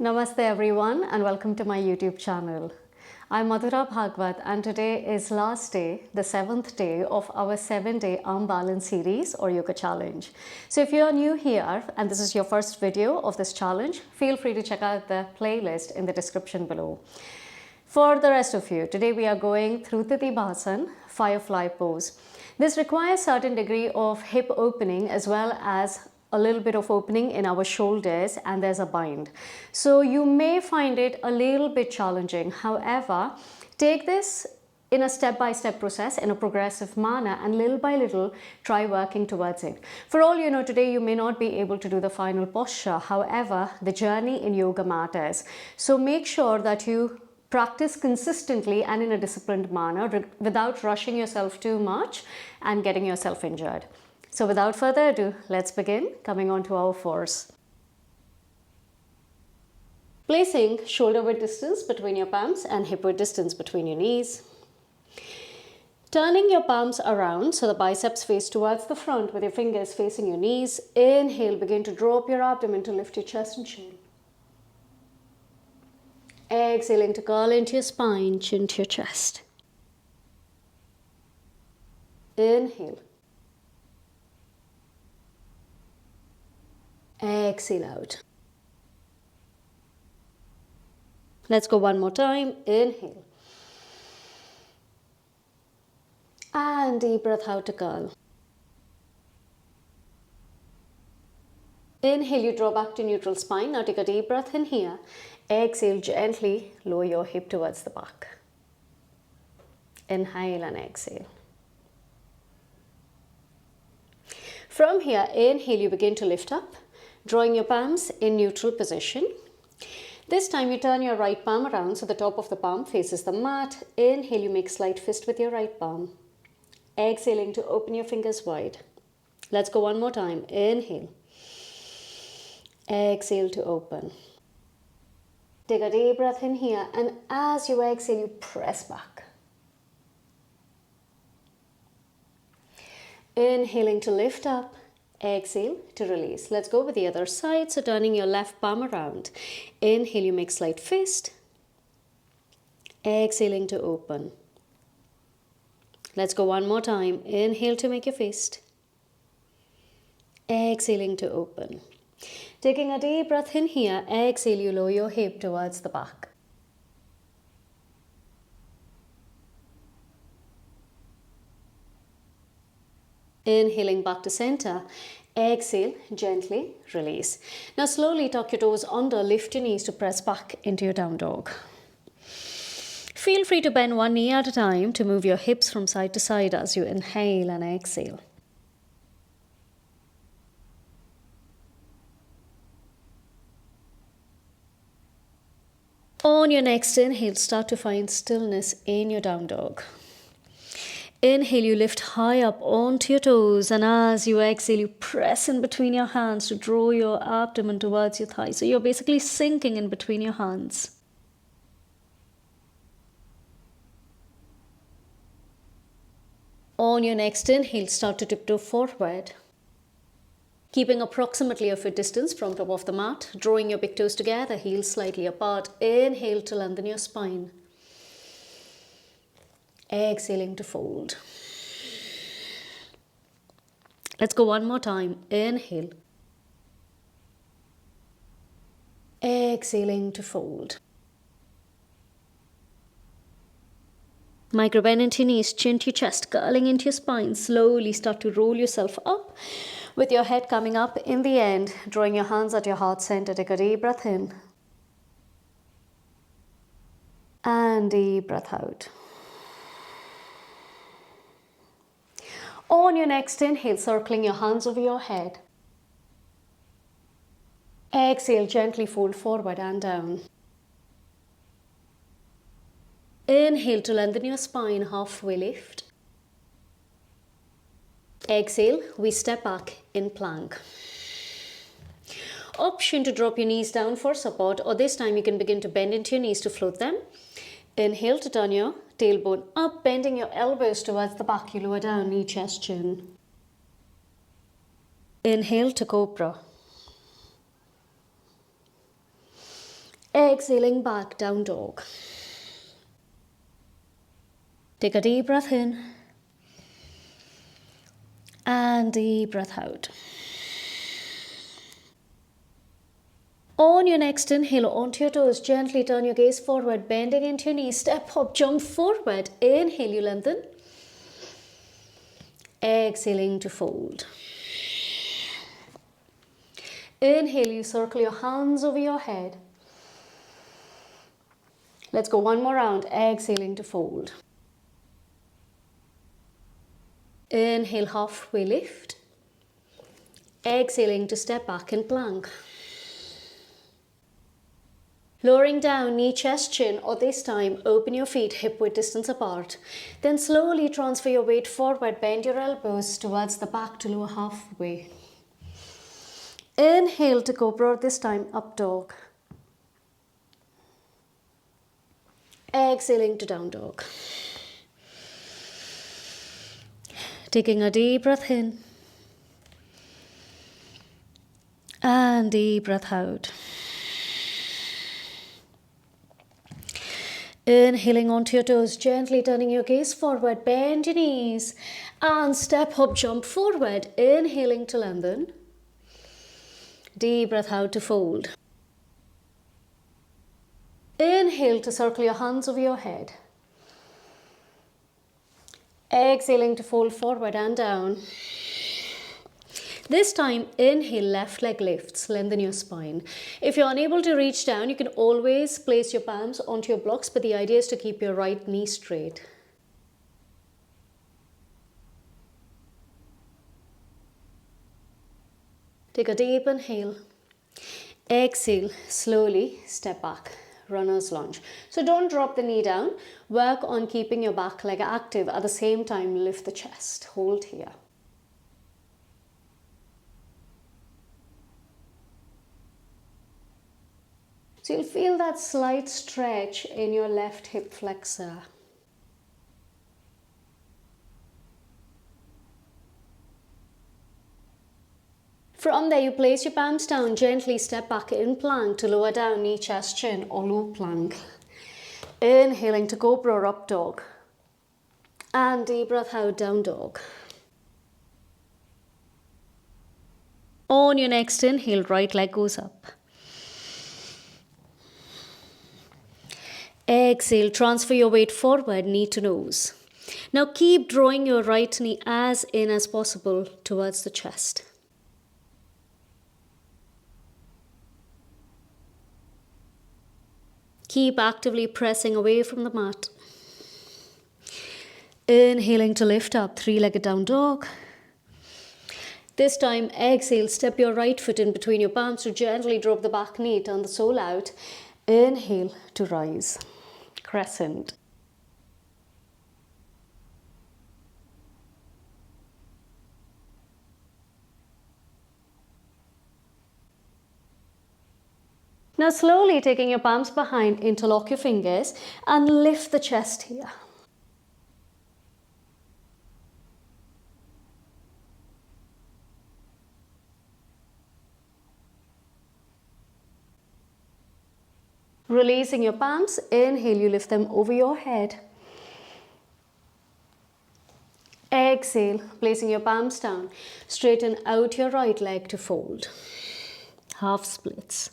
Namaste everyone and welcome to my YouTube channel. I'm Madhura Bhagwat and today is last day, the 7th day of our 7-day arm balance series or yoga challenge. So if you're new here and this is your first video of this challenge, feel free to check out the playlist in the description below. For the rest of you, today we are going through Titibhasan, firefly pose. This requires certain degree of hip opening as well as a little bit of opening in our shoulders, and there's a bind. So you may find it a little bit challenging. However, take this in a step-by-step process in a progressive manner and little by little try working towards it. For all you know, today you may not be able to do the final posture. However, the journey in yoga matters. So make sure that you practice consistently and in a disciplined manner without rushing yourself too much and getting yourself injured. So without further ado, let's begin coming on to our fours. Placing shoulder width distance between your palms and hip width distance between your knees. Turning your palms around so the biceps face towards the front with your fingers facing your knees. Inhale, begin to drop your abdomen to lift your chest and chin. Exhaling to curl into your spine, chin to your chest. Inhale. Exhale out. Let's go one more time. Inhale. And deep breath out to curl. Inhale, you draw back to neutral spine. Now take a deep breath in here. Exhale, gently lower your hip towards the back. Inhale and exhale. From here, inhale, you begin to lift up, drawing your palms in neutral position. This time you turn your right palm around so the top of the palm faces the mat. Inhale, you make slight fist with your right palm. Exhaling to open your fingers wide. Let's go one more time. Inhale. Exhale to open. Take a deep breath in here, and as you exhale, you press back. Inhaling to lift up. Exhale to release. Let's go with the other side. So turning your left palm around. Inhale, you make slight fist. Exhaling to open. Let's go one more time. Inhale to make your fist. Exhaling to open. Taking a deep breath in here. Exhale, you lower your hip towards the back. Inhaling back to center. Exhale, gently release. Now slowly tuck your toes under, lift your knees to press back into your down dog. Feel free to bend one knee at a time to move your hips from side to side as you inhale and exhale. On your next inhale, start to find stillness in your down dog. Inhale, you lift high up onto your toes, and as you exhale, you press in between your hands to draw your abdomen towards your thighs. So you're basically sinking in between your hands. On your next inhale, start to tiptoe forward. Keeping approximately a foot distance from top of the mat, drawing your big toes together, heels slightly apart. Inhale to lengthen your spine. Exhaling to fold. Let's go one more time. Inhale. Exhaling to fold. Micro bend into your knees, chin to your chest, curling into your spine. Slowly start to roll yourself up with your head coming up in the end, drawing your hands at your heart center. Take a deep breath in. And deep breath out. On your next inhale, circling your hands over your head. Exhale, gently fold forward and down. Inhale to lengthen your spine, halfway lift. Exhale, we step back in plank. Option to drop your knees down for support, or this time you can begin to bend into your knees to float them. Inhale to turn your tailbone up, bending your elbows towards the back. You lower down, knee, chest, chin. Inhale to cobra. Exhaling back, down dog. Take a deep breath in and deep breath out. On your next inhale, onto your toes, gently turn your gaze forward, bending into your knees, step up, jump forward. Inhale, you lengthen. Exhaling to fold. Inhale, you circle your hands over your head. Let's go one more round, exhaling to fold. Inhale, halfway lift. Exhaling to step back in plank. Lowering down, knee, chest, chin, or this time, open your feet hip-width distance apart. Then slowly transfer your weight forward, bend your elbows towards the back to lower halfway. Inhale to cobra, this time up dog. Exhaling to down dog. Taking a deep breath in. And deep breath out. Inhaling onto your toes, gently turning your gaze forward, bend your knees and step up, jump forward. Inhaling to lengthen. Deep breath out to fold. Inhale to circle your hands over your head. Exhaling to fold forward and down. This time, inhale, left leg lifts, lengthen your spine. If you're unable to reach down, you can always place your palms onto your blocks, but the idea is to keep your right knee straight. Take a deep inhale. Exhale, slowly step back, runner's lunge. So don't drop the knee down. Work on keeping your back leg active. At the same time, lift the chest. Hold here. So you'll feel that slight stretch in your left hip flexor. From there, you place your palms down, gently step back in plank to lower down, knee, chest, chin, or low plank. Inhaling to cobra, up dog. And deep breath out, down dog. On your next inhale, right leg goes up. Exhale, transfer your weight forward, knee to nose. Now keep drawing your right knee as in as possible towards the chest. Keep actively pressing away from the mat. Inhaling to lift up, three-legged down dog. This time, exhale, step your right foot in between your palms to gently drop the back knee, turn the sole out. Inhale to rise, crescent. Now slowly taking your palms behind, interlock your fingers and lift the chest here. Releasing your palms, inhale, you lift them over your head. Exhale, placing your palms down, straighten out your right leg to fold. Half splits.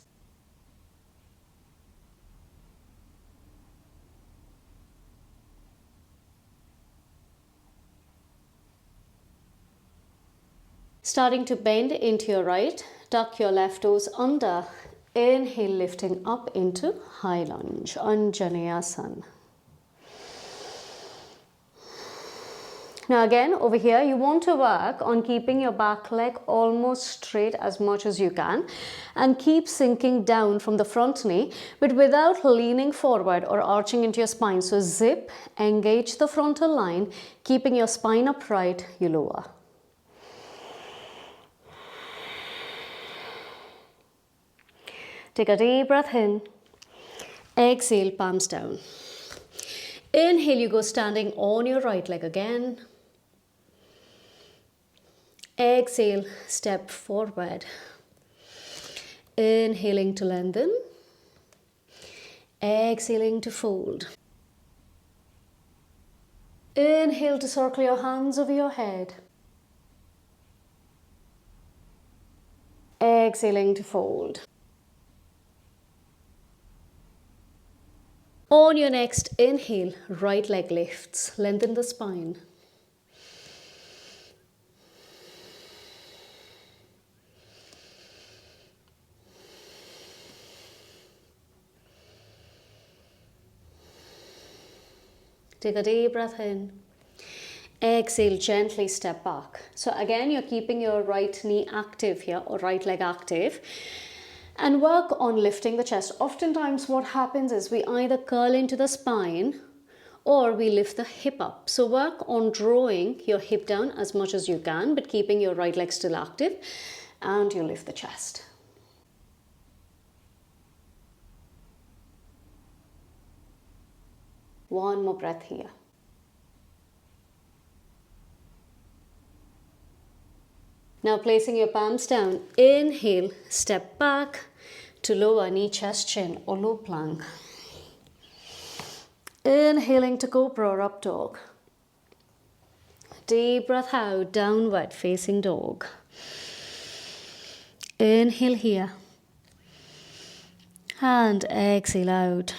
Starting to bend into your right, tuck your left toes under. Inhale, lifting up into high lunge, Anjaneyasana. Now again, over here, you want to work on keeping your back leg almost straight as much as you can and keep sinking down from the front knee, but without leaning forward or arching into your spine. So zip, engage the frontal line, keeping your spine upright, you lower. Take a deep breath in. Exhale, palms down. Inhale, you go standing on your right leg again. Exhale, step forward. Inhaling to lengthen. Exhaling to fold. Inhale to circle your hands over your head. Exhaling to fold. On your next inhale, right leg lifts, lengthen the spine. Take a deep breath in. Exhale, gently step back. So again, you're keeping your right knee active here, or right leg active. And work on lifting the chest. Oftentimes what happens is we either curl into the spine or we lift the hip up. So work on drawing your hip down as much as you can, but keeping your right leg still active, and you lift the chest. One more breath here. Now placing your palms down, inhale, step back to lower knee, chest, chin or low plank. Inhaling to cobra or up dog. Deep breath out, downward facing dog. Inhale here. And exhale out.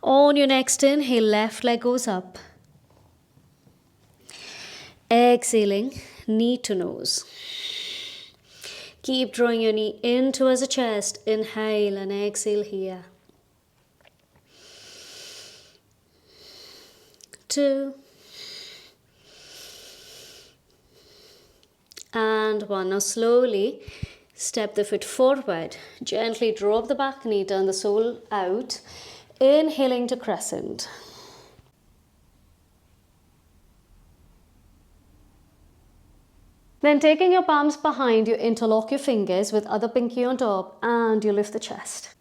On your next inhale, left leg goes up. Exhaling, knee to nose. Keep drawing your knee in towards the chest. Inhale and exhale here. 2. And 1. Now slowly step the foot forward. Gently drop the back knee, turn the sole out. Inhaling to crescent. Then taking your palms behind, you interlock your fingers with other pinky on top and you lift the chest.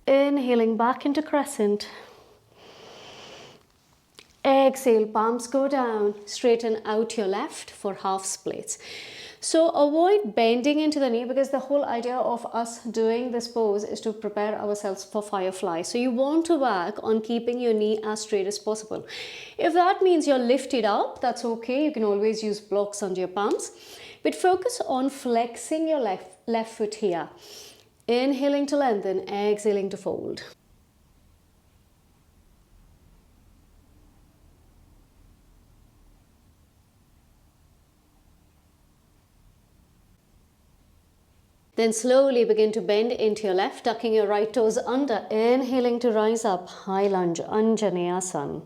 Inhaling back into crescent. Exhale, palms go down, straighten out your left for half splits. So avoid bending into the knee, because the whole idea of us doing this pose is to prepare ourselves for firefly. So you want to work on keeping your knee as straight as possible. If that means you're lifted up, that's okay. You can always use blocks under your palms. But focus on flexing your left foot here. Inhaling to lengthen, exhaling to fold. Then slowly begin to bend into your left, tucking your right toes under. Inhaling to rise up, high lunge, Anjaneyasana.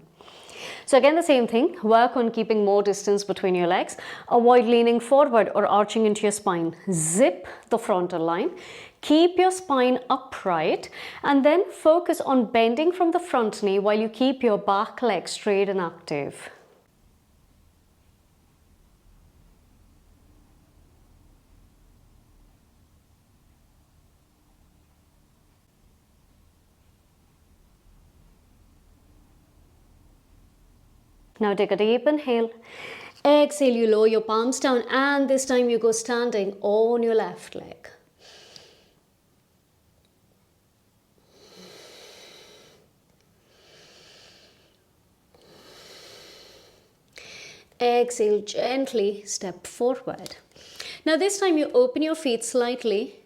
So again, the same thing. Work on keeping more distance between your legs. Avoid leaning forward or arching into your spine. Zip the frontal line. Keep your spine upright and then focus on bending from the front knee while you keep your back leg straight and active. Now take a deep inhale. Exhale, you lower your palms down and this time you go standing on your left leg. Exhale, gently step forward. Now this time you open your feet slightly,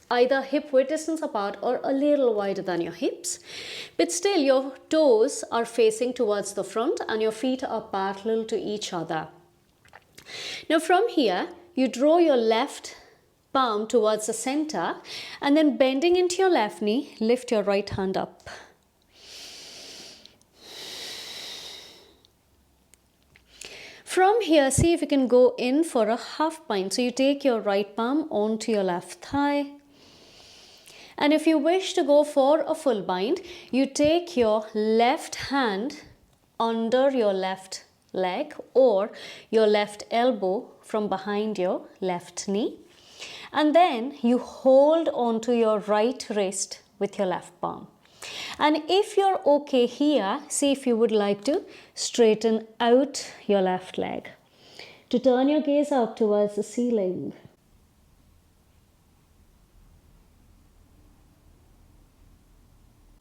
either hip width distance apart or a little wider than your hips. But still your toes are facing towards the front and your feet are parallel to each other. Now from here, you draw your left palm towards the center and then bending into your left knee, lift your right hand up. From here, see if you can go in for a half bind. So you take your right palm onto your left thigh. And if you wish to go for a full bind, you take your left hand under your left leg or your left elbow from behind your left knee. And then you hold on to your right wrist with your left palm. And if you're okay here, see if you would like to straighten out your left leg. To turn your gaze up towards the ceiling.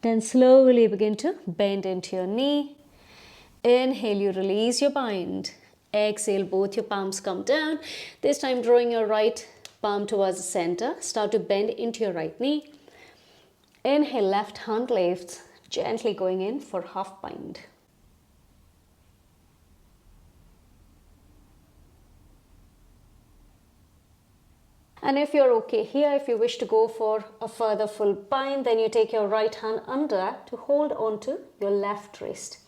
Then slowly begin to bend into your knee. Inhale, you release your bind. Exhale, both your palms come down. This time drawing your right palm towards the center. Start to bend into your right knee. Inhale, left hand lifts, gently going in for half bind. And if you're okay here, if you wish to go for a further full bind, then you take your right hand under to hold on to your left wrist.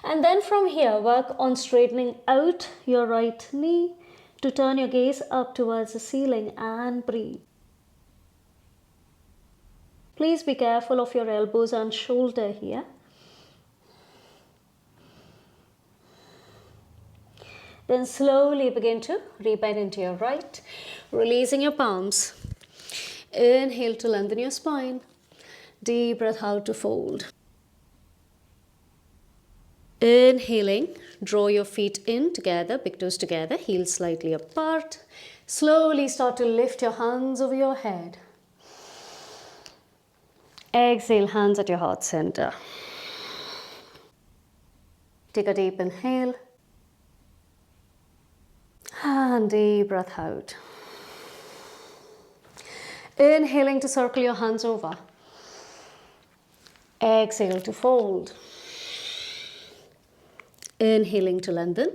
And then from here, work on straightening out your right knee to turn your gaze up towards the ceiling and breathe. Please be careful of your elbows and shoulder here. Then slowly begin to rebend into your right, releasing your palms. Inhale to lengthen your spine. Deep breath out to fold. Inhaling, draw your feet in together, big toes together, heels slightly apart. Slowly start to lift your hands over your head. Exhale, hands at your heart center. Take a deep inhale. And deep breath out. Inhaling to circle your hands over. Exhale to fold. Inhaling to lengthen.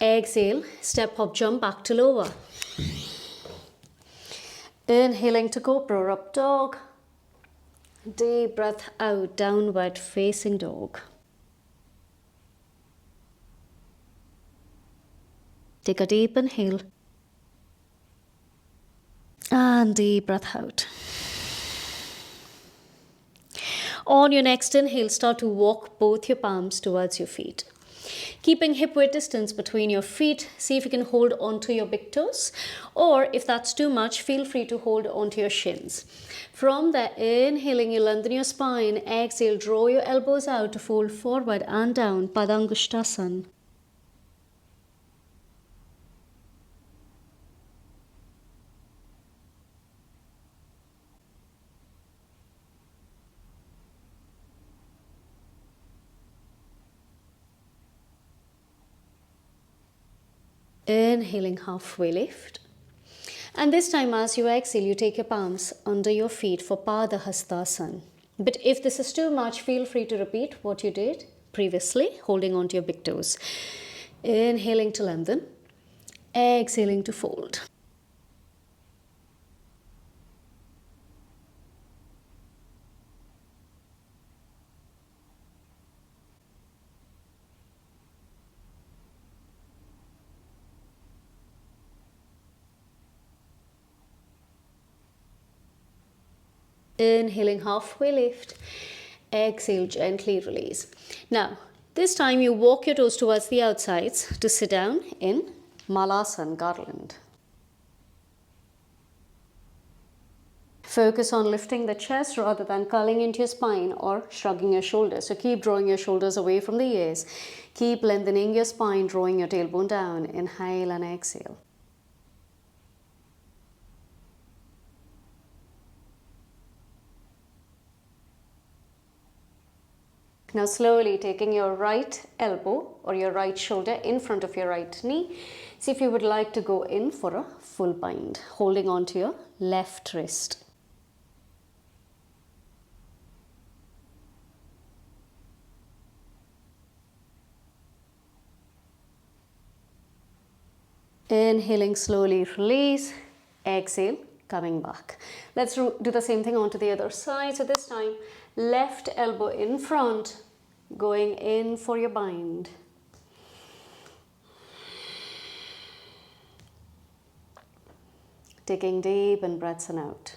Exhale, step hop, jump back to lower. Inhaling to cobra, up dog. Deep breath out, downward facing dog. Take a deep inhale. And deep breath out. On your next inhale, start to walk both your palms towards your feet. Keeping hip width distance between your feet, see if you can hold onto your big toes, or if that's too much, feel free to hold onto your shins. From there, inhaling, you lengthen your spine. Exhale, draw your elbows out to fold forward and down, Padangusthasana. Inhaling, halfway lift. And this time as you exhale, you take your palms under your feet for Padahastasana. But if this is too much, feel free to repeat what you did previously, holding onto your big toes. Inhaling to lengthen. Exhaling to fold. Inhaling, halfway lift. Exhale, gently release. Now, this time you walk your toes towards the outsides to sit down in Malasana, garland. Focus on lifting the chest rather than curling into your spine or shrugging your shoulders. So keep drawing your shoulders away from the ears. Keep lengthening your spine, drawing your tailbone down. Inhale and exhale. Now slowly taking your right elbow or your right shoulder in front of your right knee. See if you would like to go in for a full bind, holding on to your left wrist. Inhaling, slowly release. Exhale, coming back. Let's do the same thing onto the other side. So this time, left elbow in front, going in for your bind. Taking deep in breaths in out.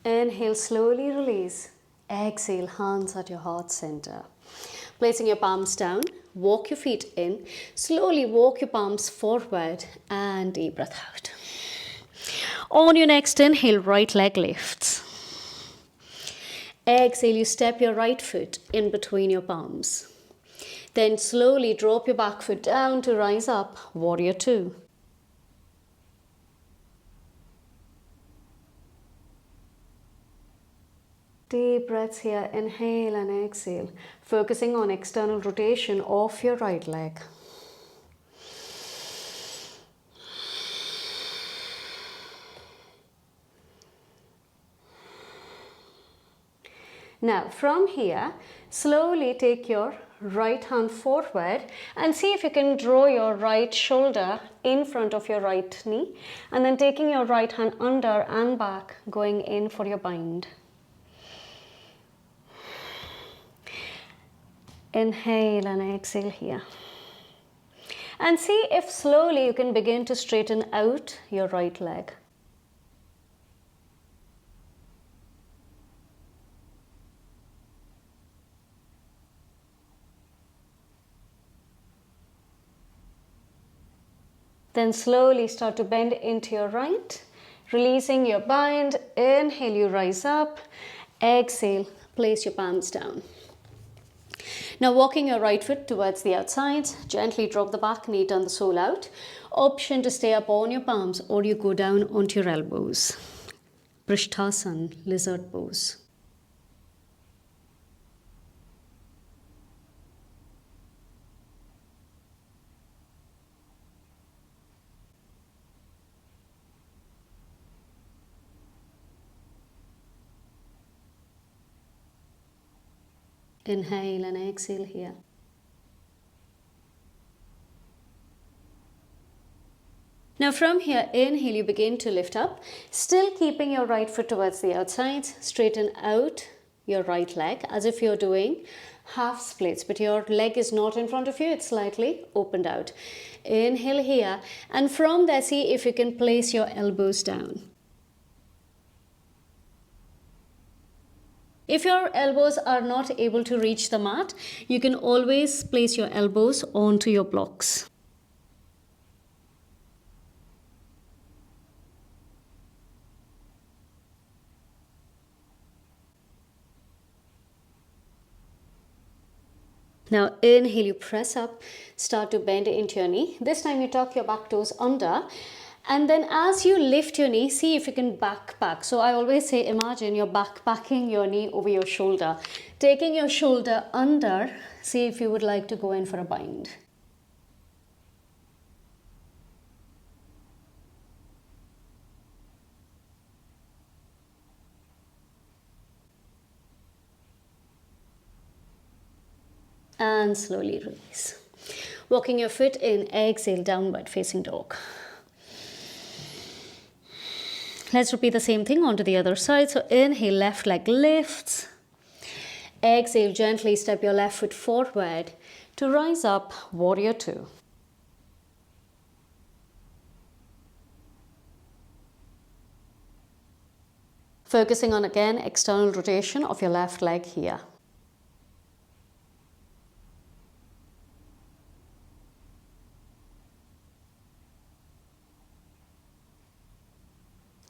Inhale, slowly release. Exhale, hands at your heart center. Placing your palms down, walk your feet in. Slowly walk your palms forward and deep breath out. On your next inhale, right leg lifts. Exhale, you step your right foot in between your palms. Then slowly drop your back foot down to rise up, warrior two. Deep breaths here, inhale and exhale, focusing on external rotation of your right leg. Now from here, slowly take your right hand forward and see if you can draw your right shoulder in front of your right knee, and then taking your right hand under and back, going in for your bind. Inhale and exhale here. And see if slowly you can begin to straighten out your right leg. Then slowly start to bend into your right, releasing your bind. Inhale, you rise up. Exhale, place your palms down. Now walking your right foot towards the outside, gently drop the back knee, turn the sole out. Option to stay up on your palms or you go down onto your elbows. Prishthasana, lizard pose. Inhale and exhale here. Now from here, inhale, you begin to lift up, still keeping your right foot towards the outside. Straighten out your right leg as if you're doing half splits, but your leg is not in front of you, it's slightly opened out. Inhale here, and from there, see if you can place your elbows down. If your elbows are not able to reach the mat, you can always place your elbows onto your blocks. Now inhale, you press up, start to bend into your knee. This time you tuck your back toes under. And then as you lift your knee, see if you can backpack. So I always say, imagine you're backpacking your knee over your shoulder. Taking your shoulder under, see if you would like to go in for a bind. And slowly release. Walking your foot in, exhale, downward facing dog. Let's repeat the same thing onto the other side. So inhale, left leg lifts. Exhale, gently step your left foot forward to rise up, warrior two. Focusing on again external rotation of your left leg here.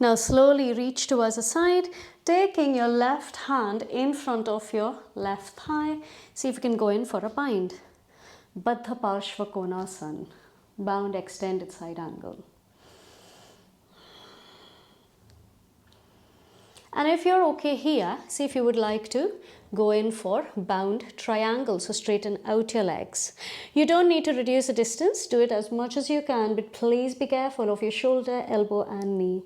Now slowly reach towards the side, taking your left hand in front of your left thigh. See if you can go in for a bind. Baddha Parshva Konasana, bound extended side angle. And if you're okay here, see if you would like to go in for bound triangle. So straighten out your legs. You don't need to reduce the distance. Do it as much as you can, but please be careful of your shoulder, elbow and knee.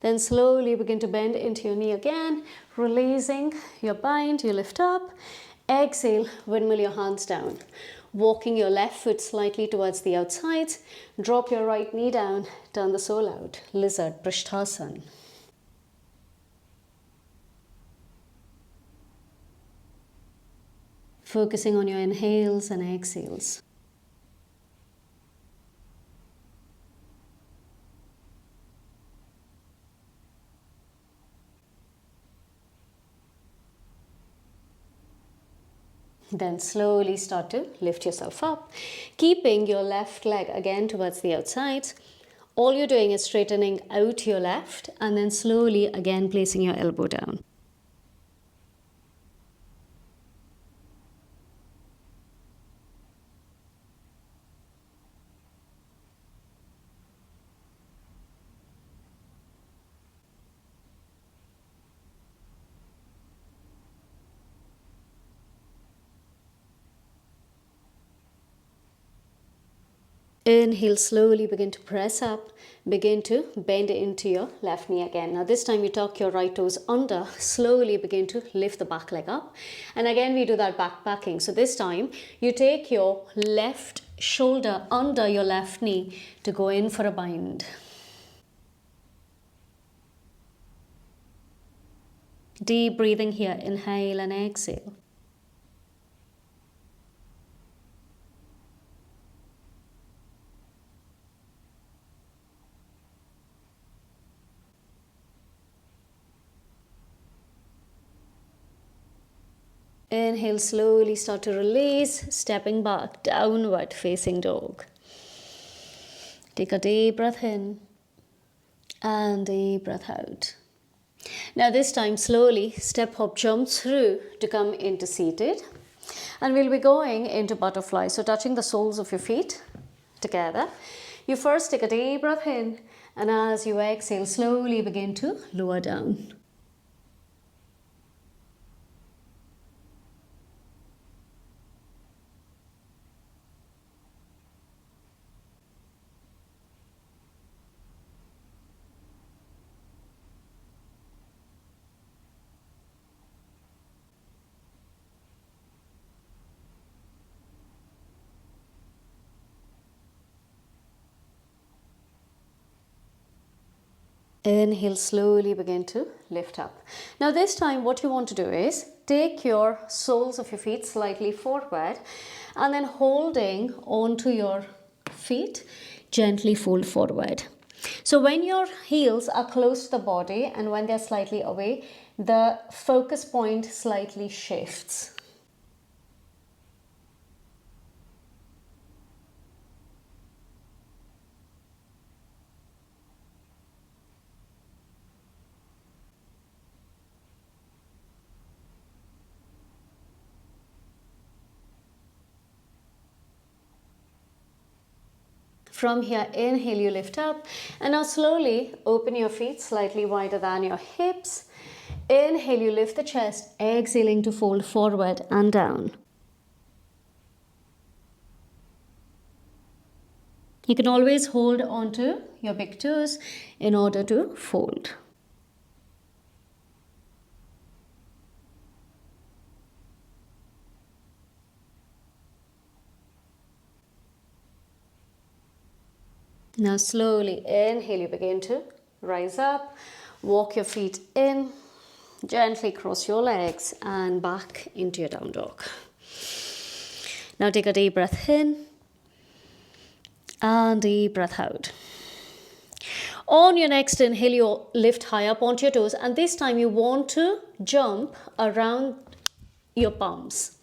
Then slowly begin to bend into your knee again, releasing your bind, you lift up. Exhale, windmill your hands down. Walking your left foot slightly towards the outside, drop your right knee down, turn the sole out, lizard, Prishthasana. focusing on your inhales and exhales. Then slowly start to lift yourself up, keeping your left leg again towards the outside. All you're doing is straightening out your left and then slowly again placing your elbow down. Inhale, slowly begin to press up, begin to bend into your left knee again. Now this time you tuck your right toes under, slowly begin to lift the back leg up. And again we do that backpacking. So this time you take your left shoulder under your left knee to go in for a bind. Deep breathing here, inhale and exhale. Inhale, slowly start to release, stepping back, downward facing dog. Take a deep breath in and deep breath out. Now this time slowly step hop jump through to come into seated. And we'll be going into butterfly. So touching the soles of your feet together. You first take a deep breath in and as you exhale, slowly begin to lower down. Inhale, slowly begin to lift up. Now this time what you want to do is take your soles of your feet slightly forward and then holding onto your feet, gently fold forward. So when your heels are close to the body and when they're slightly away, the focus point slightly shifts. From here, inhale, you lift up and now slowly open your feet slightly wider than your hips. Inhale, you lift the chest, exhaling to fold forward and down. You can always hold onto your big toes in order to fold. Now slowly inhale, you begin to rise up, walk your feet in, gently cross your legs and back into your down dog. Now take a deep breath in and deep breath out. On your next inhale, you lift high up onto your toes and this time you want to jump around your palms.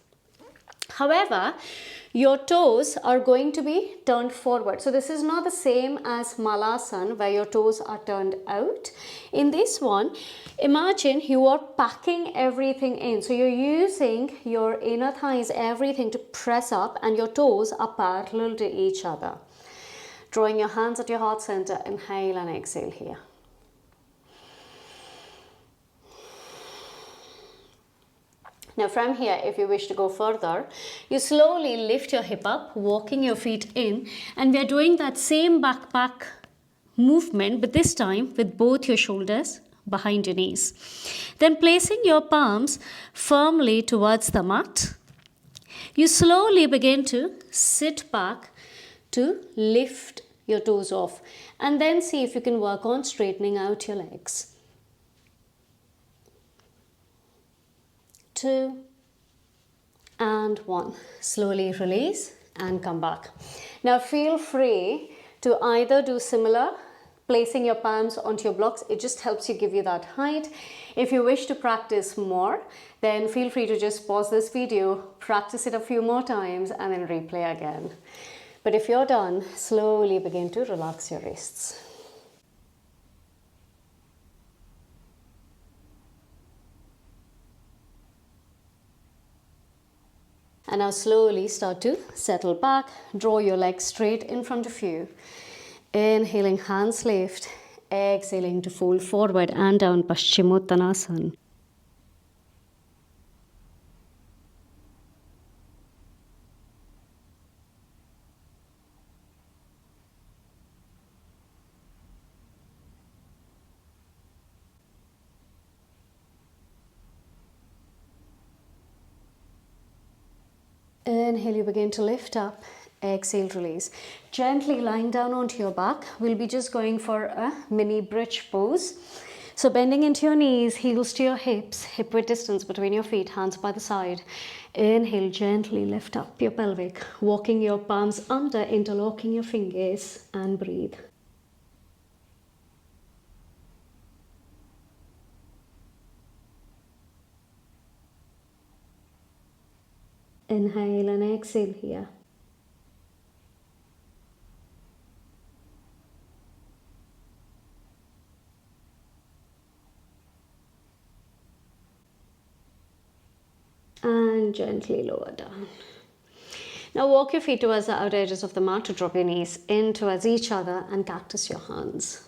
However, your toes are going to be turned forward. So this is not the same as Malasana where your toes are turned out. In this one, imagine you are packing everything in. So you're using your inner thighs, everything to press up and your toes are parallel to each other. Drawing your hands at your heart center, inhale and exhale here. Now from here, if you wish to go further, you slowly lift your hip up, walking your feet in, and we are doing that same backpack movement, but this time with both your shoulders behind your knees. Then placing your palms firmly towards the mat, you slowly begin to sit back to lift your toes off, and then see if you can work on straightening out your legs. 2 and 1. Slowly release and come back. Now feel free to either do similar, placing your palms onto your blocks. It just helps you, give you that height. If you wish to practice more, then feel free to just pause this video, practice it a few more times, and then replay again. But if you're done, slowly begin to relax your wrists. And now slowly start to settle back. Draw your legs straight in front of you. Inhaling, hands lift. Exhaling to fold forward and down, Paschimottanasana. Inhale, you begin to lift up. Exhale, release. Gently lying down onto your back. We'll be just going for a mini bridge pose. So bending into your knees, heels to your hips, hip width distance between your feet, hands by the side. Inhale, gently lift up your pelvic, walking your palms under, interlocking your fingers, and breathe. Inhale and exhale here. And gently lower down. Now walk your feet towards the outer edges of the mat to drop your knees in towards each other and cactus your hands.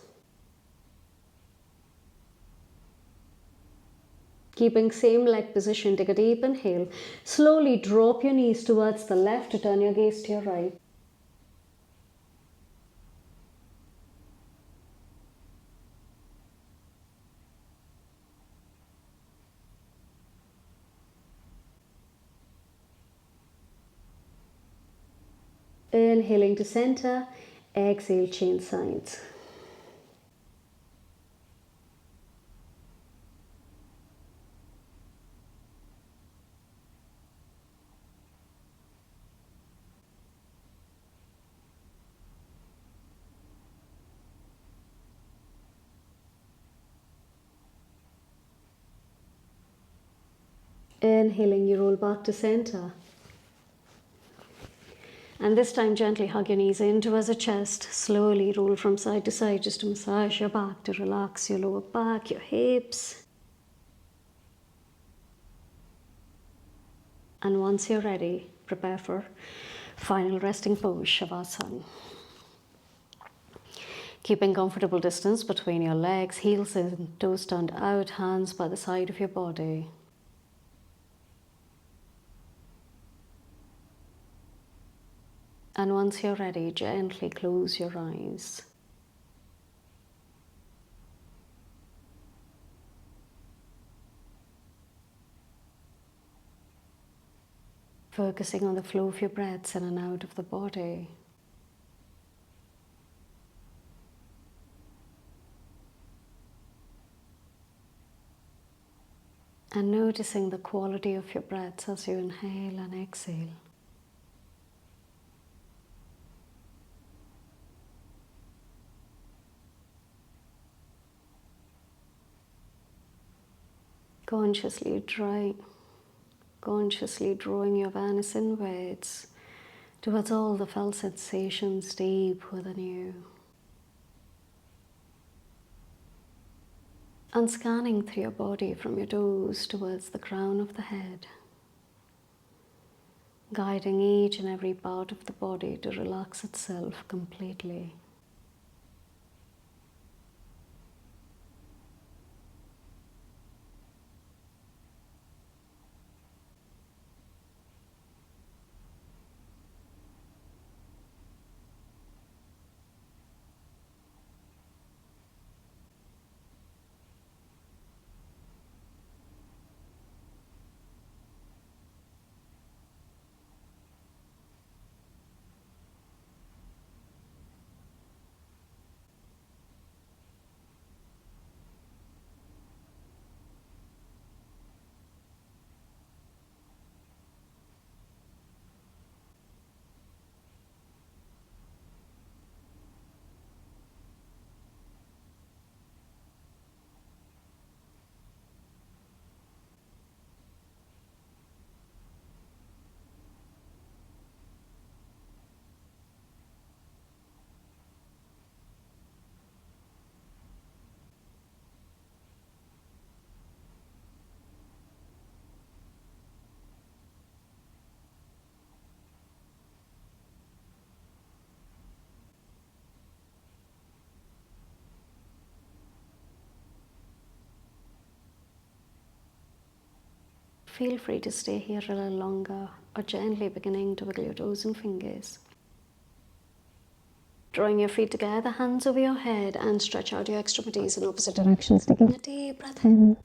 Keeping same leg position, take a deep inhale. Slowly drop your knees towards the left to turn your gaze to your right. Inhaling to center, exhale, change sides. Inhaling, you roll back to center. And this time gently hug your knees in towards the chest. Slowly roll from side to side just to massage your back, to relax your lower back, your hips. And once you're ready, prepare for final resting pose, Shavasana. Keeping comfortable distance between your legs, heels in, toes turned out, hands by the side of your body. And once you're ready, gently close your eyes. Focusing on the flow of your breaths in and out of the body. And noticing the quality of your breaths as you inhale and exhale. Consciously drawing your awareness inwards towards all the felt sensations deep within you. And scanning through your body from your toes towards the crown of the head, guiding each and every part of the body to relax itself completely. Feel free to stay here a little longer or gently beginning to wiggle your toes and fingers. Drawing your feet together, hands over your head, and stretch out your extremities in opposite directions, taking a deep breath in.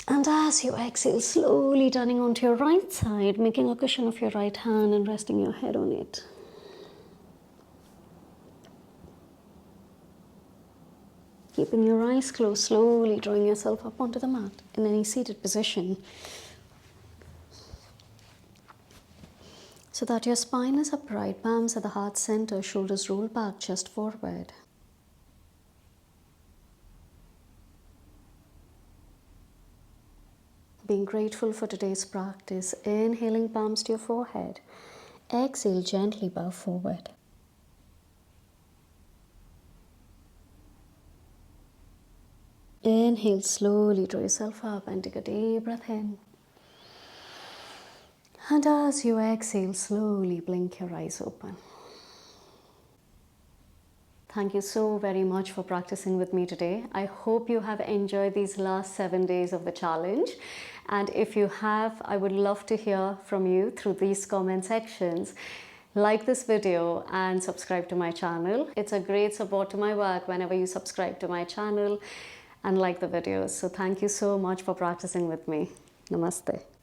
And as you exhale, slowly turning onto your right side, making a cushion of your right hand and resting your head on it. Keeping your eyes closed, slowly drawing yourself up onto the mat in any seated position, so that your spine is upright, palms at the heart center, shoulders roll back, chest forward. Being grateful for today's practice, inhaling, palms to your forehead. Exhale, gently bow forward. Inhale, slowly draw yourself up and take a deep breath in. And as you exhale, slowly blink your eyes open. Thank you so very much for practicing with me today. I hope you have enjoyed these last 7 days of the challenge. And if you have, I would love to hear from you through these comment sections. Like this video and subscribe to my channel. It's a great support to my work whenever you subscribe to my channel and like the videos. So thank you so much for practicing with me. Namaste.